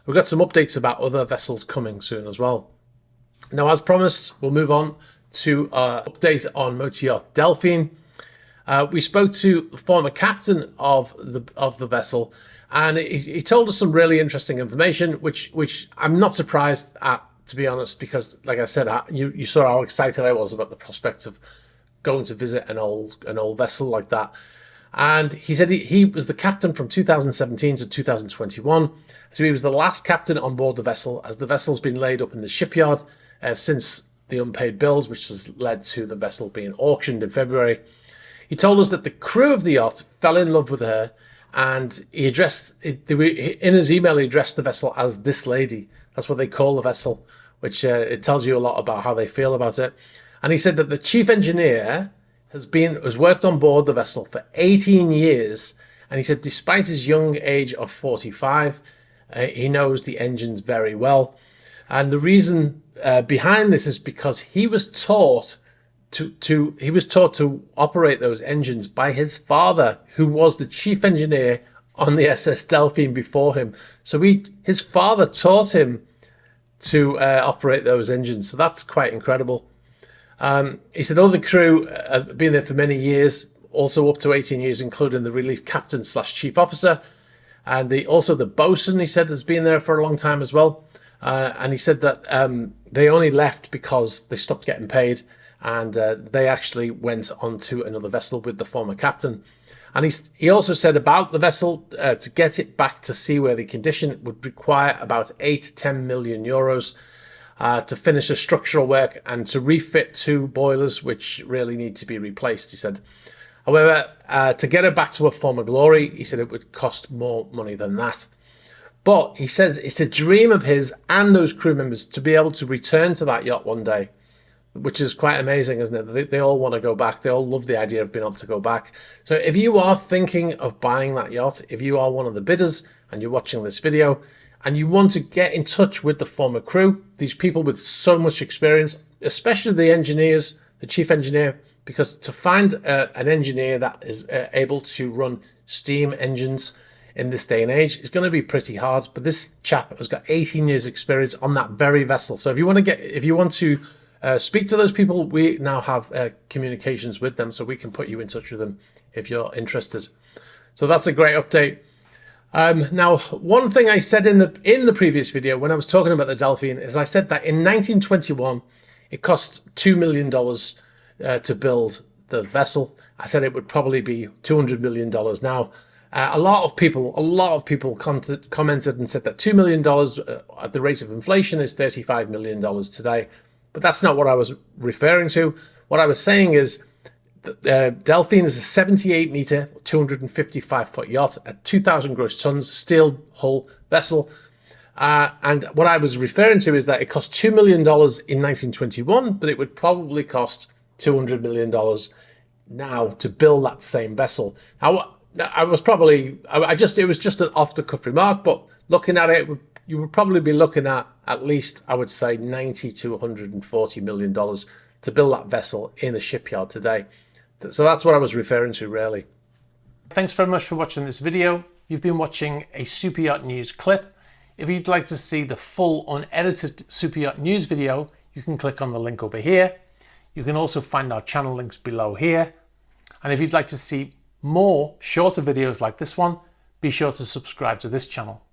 We've got some updates about other vessels coming soon as well. Now, as promised, we'll move on to our update on motor yacht Delphine. We spoke to the former captain of the vessel, and he told us some really interesting information, which I'm not surprised at, to be honest, because, like I said, you saw how excited I was about the prospect of going to visit an old vessel like that. And he said he was the captain from 2017 to 2021. So he was the last captain on board the vessel, as the vessel's been laid up in the shipyard since the unpaid bills, which has led to the vessel being auctioned in February. He told us that the crew of the yacht fell in love with her, and in his email he addressed the vessel as "this lady." That's what they call the vessel, which it tells you a lot about how they feel about it. And he said that the chief engineer has worked on board the vessel for 18 years, and he said despite his young age of 45, he knows the engines very well. And the reason behind this is because he was taught to operate those engines by his father, who was the chief engineer on the SS Delphine before him. So his father taught him to operate those engines. So that's quite incredible. He said all the crew have been there for many years, also up to 18 years, including the relief captain / chief officer. And also the bosun, he said, has been there for a long time as well. And he said that they only left because they stopped getting paid, and they actually went on to another vessel with the former captain. And he also said about the vessel, to get it back to seaworthy condition would require about 8 to 10 million euros to finish the structural work and to refit 2 boilers, which really need to be replaced, he said. However, to get it back to a former glory, he said it would cost more money than that. But he says it's a dream of his and those crew members to be able to return to that yacht one day, which is quite amazing, isn't it? They all want to go back. They all love the idea of being able to go back. So if you are thinking of buying that yacht, if you are one of the bidders and you're watching this video and you want to get in touch with the former crew, these people with so much experience, especially the engineers, the chief engineer, because to find an engineer that is able to run steam engines in this day and age is going to be pretty hard. But this chap has got 18 years experience on that very vessel. So if you want to speak to those people, we now have communications with them, so we can put you in touch with them if you're interested. So that's a great update. Now, one thing I said in the previous video when I was talking about the Delphine is I said that in 1921 it cost $2 million to build the vessel. I said it would probably be $200 million now. A lot of people commented and said that $2 million at the rate of inflation is $35 million today. But that's not what I was referring to. What I was saying is that Delphine is a 78 meter, 255 foot yacht at 2,000 gross tons, steel hull vessel. And what I was referring to is that it cost $2 million in 1921, but it would probably cost $200 million now to build that same vessel. Now, it was just an off the cuff remark, but looking at it, you would probably be looking at least, I would say, $90 to $140 million to build that vessel in a shipyard today. So that's what I was referring to, really. Thanks very much for watching this video. You've been watching a Superyacht News clip. If you'd like to see the full unedited Superyacht News video, you can click on the link over here. You can also find our channel links below here. And if you'd like to see more shorter videos like this one, be sure to subscribe to this channel.